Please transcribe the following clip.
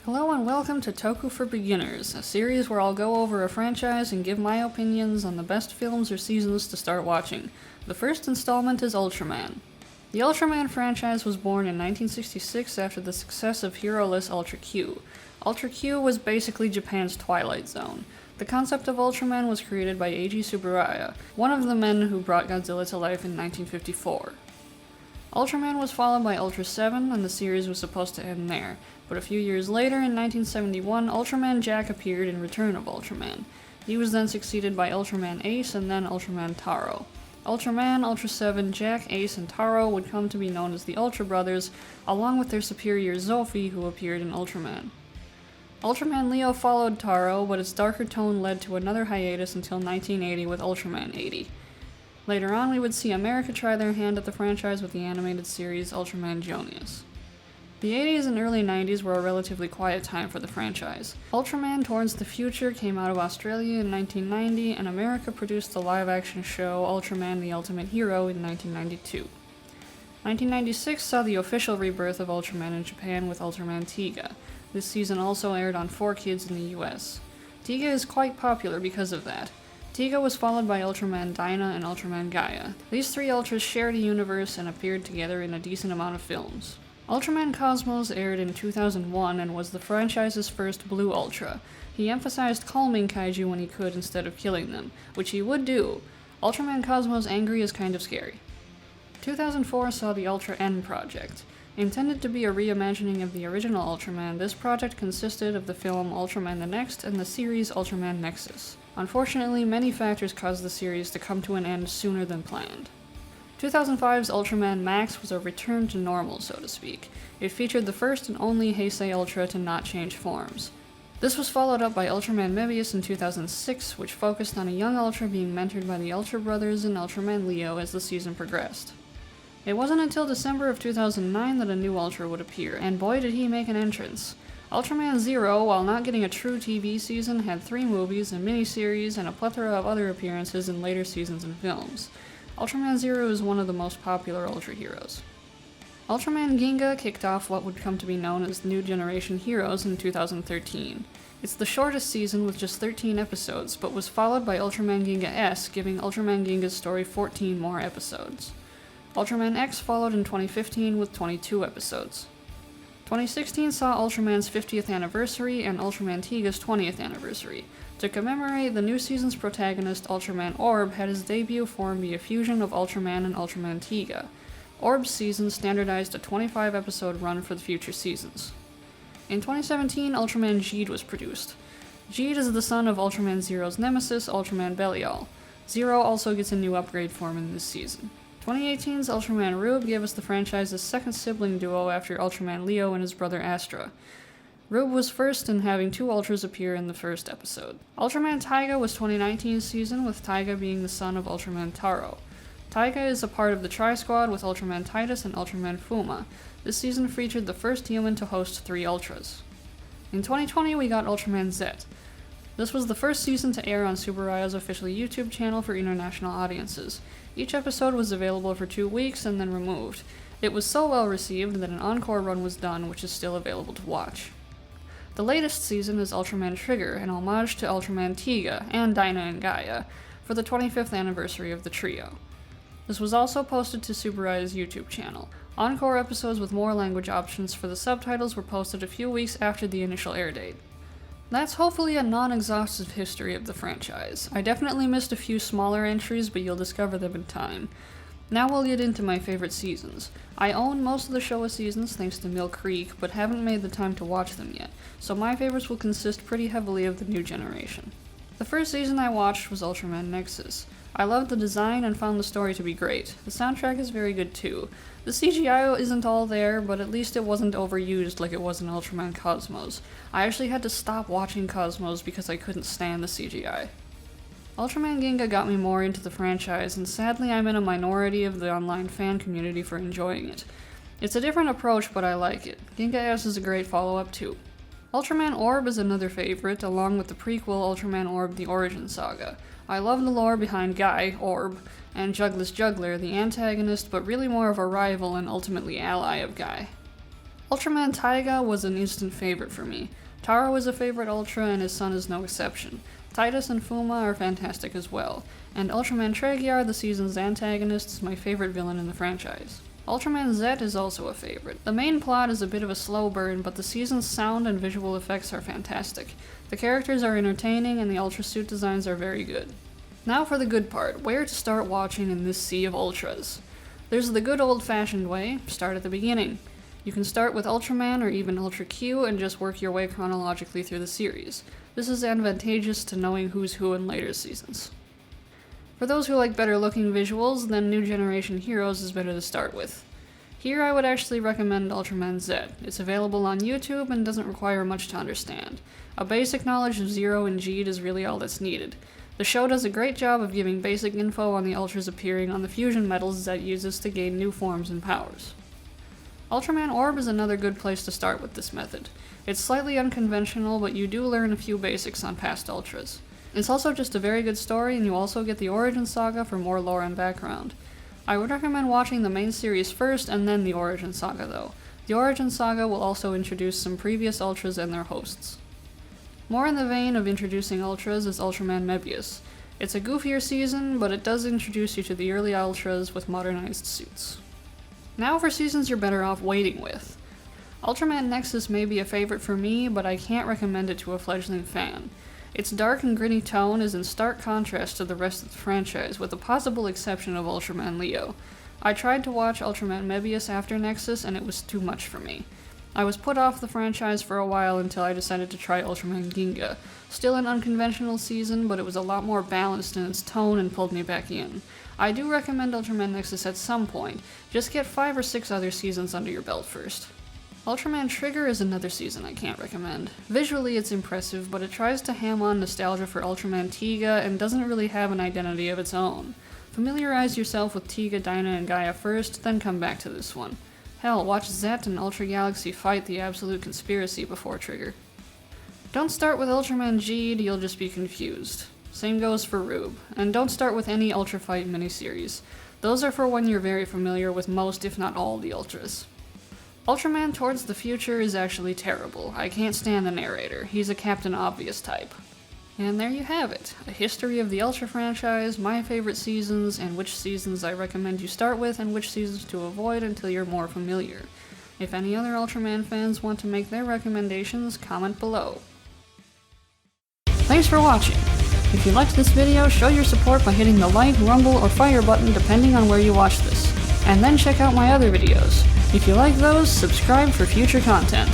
Hello and welcome to Toku for Beginners, a series where I'll go over a franchise and give my opinions on the best films or seasons to start watching. The first installment is Ultraman. The Ultraman franchise was born in 1966 after the success of hero-less Ultra Q. Ultra Q was basically Japan's Twilight Zone. The concept of Ultraman was created by Eiji Tsuburaya, one of the men who brought Godzilla to life in 1954. Ultraman was followed by Ultra 7, and the series was supposed to end there, but a few years later, in 1971, Ultraman Jack appeared in Return of Ultraman. He was then succeeded by Ultraman Ace and then Ultraman Taro. Ultraman, Ultra 7, Jack, Ace, and Taro would come to be known as the Ultra Brothers, along with their superior Zophi, who appeared in Ultraman. Ultraman Leo followed Taro, but its darker tone led to another hiatus until 1980 with Ultraman 80. Later on, we would see America try their hand at the franchise with the animated series Ultraman Genius. The 80s and early 90s were a relatively quiet time for the franchise. Ultraman Towards the Future came out of Australia in 1990, and America produced the live-action show Ultraman the Ultimate Hero in 1992. 1996 saw the official rebirth of Ultraman in Japan with Ultraman Tiga. This season also aired on 4Kids in the US. Tiga is quite popular because of that. Tiga was followed by Ultraman Dyna and Ultraman Gaia. These three Ultras shared a universe and appeared together in a decent amount of films. Ultraman Cosmos aired in 2001 and was the franchise's first Blue Ultra. He emphasized calming kaiju when he could instead of killing them, which he would do. Ultraman Cosmos Angry is kind of scary. 2004 saw the Ultra N project. Intended to be a reimagining of the original Ultraman, this project consisted of the film Ultraman the Next and the series Ultraman Nexus. Unfortunately, many factors caused the series to come to an end sooner than planned. 2005's Ultraman Max was a return to normal, so to speak. It featured the first and only Heisei Ultra to not change forms. This was followed up by Ultraman Mebius in 2006, which focused on a young Ultra being mentored by the Ultra Brothers and Ultraman Leo as the season progressed. It wasn't until December of 2009 that a new Ultra would appear, and boy did he make an entrance. Ultraman Zero, while not getting a true TV season, had 3 movies, a miniseries, and a plethora of other appearances in later seasons and films. Ultraman Zero is one of the most popular Ultra heroes. Ultraman Ginga kicked off what would come to be known as New Generation Heroes in 2013. It's the shortest season with just 13 episodes, but was followed by Ultraman Ginga S, giving Ultraman Ginga's story 14 more episodes. Ultraman X followed in 2015 with 22 episodes. 2016 saw Ultraman's 50th anniversary and Ultraman Tiga's 20th anniversary. To commemorate, the new season's protagonist, Ultraman Orb, had his debut form be a fusion of Ultraman and Ultraman Tiga. Orb's season standardized a 25-episode run for the future seasons. In 2017, Ultraman Jeed was produced. Jeed is the son of Ultraman Zero's nemesis, Ultraman Belial. Zero also gets a new upgrade form in this season. 2018's Ultraman Rube gave us the franchise's second sibling duo after Ultraman Leo and his brother Astra. Rube was first in having 2 Ultras appear in the first episode. Ultraman Taiga was 2019's season, with Taiga being the son of Ultraman Taro. Taiga is a part of the Tri-Squad with Ultraman Titus and Ultraman Fuma. This season featured the first human to host 3 Ultras. In 2020 we got Ultraman Z. This was the first season to air on Tsuburaya's official YouTube channel for international audiences. Each episode was available for 2 weeks and then removed. It was so well received that an encore run was done, which is still available to watch. The latest season is Ultraman Trigger, an homage to Ultraman Tiga and Dyna and Gaia, for the 25th anniversary of the trio. This was also posted to Tsuburaya's YouTube channel. Encore episodes with more language options for the subtitles were posted a few weeks after the initial air date. That's hopefully a non-exhaustive history of the franchise. I definitely missed a few smaller entries, but you'll discover them in time. Now we'll get into my favorite seasons. I own most of the Showa seasons thanks to Mill Creek, but haven't made the time to watch them yet, so my favorites will consist pretty heavily of the new generation. The first season I watched was Ultraman Nexus. I loved the design and found the story to be great. The soundtrack is very good too. The CGI isn't all there, but at least it wasn't overused like it was in Ultraman Cosmos. I actually had to stop watching Cosmos because I couldn't stand the CGI. Ultraman Ginga got me more into the franchise, and sadly I'm in a minority of the online fan community for enjoying it. It's a different approach, but I like it. Ginga S is a great follow-up too. Ultraman Orb is another favorite, along with the prequel Ultraman Orb The Origin Saga. I love the lore behind Guy, Orb, and Jugless Juggler, the antagonist but really more of a rival and ultimately ally of Guy. Ultraman Taiga was an instant favorite for me. Taro is a favorite Ultra and his son is no exception. Titus and Fuma are fantastic as well, and Ultraman Trigger, the season's antagonist, is my favorite villain in the franchise. Ultraman Z is also a favorite. The main plot is a bit of a slow burn, but the season's sound and visual effects are fantastic. The characters are entertaining and the Ultra suit designs are very good. Now for the good part, where to start watching in this sea of Ultras. There's the good old-fashioned way, start at the beginning. You can start with Ultraman or even Ultra Q and just work your way chronologically through the series. This is advantageous to knowing who's who in later seasons. For those who like better looking visuals, then New Generation Heroes is better to start with. Here I would actually recommend Ultraman Z. It's available on YouTube and doesn't require much to understand. A basic knowledge of Zero and Geed is really all that's needed. The show does a great job of giving basic info on the Ultras appearing on the fusion metals Z uses to gain new forms and powers. Ultraman Orb is another good place to start with this method. It's slightly unconventional, but you do learn a few basics on past Ultras. It's also just a very good story, and you also get the origin saga for more lore and background. I would recommend watching the main series first and then the origin saga though. The origin saga will also introduce some previous Ultras and their hosts. More in the vein of introducing Ultras is Ultraman Mebius. It's a goofier season, but it does introduce you to the early Ultras with modernized suits. Now for seasons you're better off waiting with. Ultraman Nexus may be a favorite for me, but I can't recommend it to a fledgling fan. Its dark and gritty tone is in stark contrast to the rest of the franchise, with the possible exception of Ultraman Leo. I tried to watch Ultraman Mebius after Nexus, and it was too much for me. I was put off the franchise for a while until I decided to try Ultraman Ginga. Still an unconventional season, but it was a lot more balanced in its tone and pulled me back in. I do recommend Ultraman Nexus at some point, just get 5 or 6 other seasons under your belt first. Ultraman Trigger is another season I can't recommend. Visually it's impressive, but it tries to ham on nostalgia for Ultraman Tiga and doesn't really have an identity of its own. Familiarize yourself with Tiga, Dyna, and Gaia first, then come back to this one. Hell, watch Zet and Ultra Galaxy fight the absolute conspiracy before Trigger. Don't start with Ultraman Geed, you'll just be confused. Same goes for Rube. And don't start with any Ultra Fight miniseries. Those are for when you're very familiar with most, if not all, the Ultras. Ultraman Towards the Future is actually terrible. I can't stand the narrator. He's a Captain Obvious type. And there you have it. A history of the Ultra franchise, my favorite seasons, and which seasons I recommend you start with and which seasons to avoid until you're more familiar. If any other Ultraman fans want to make their recommendations, comment below. Thanks for watching. If you liked this video, show your support by hitting the like, rumble, or fire button depending on where you watch this. And then check out my other videos. If you like those, subscribe for future content.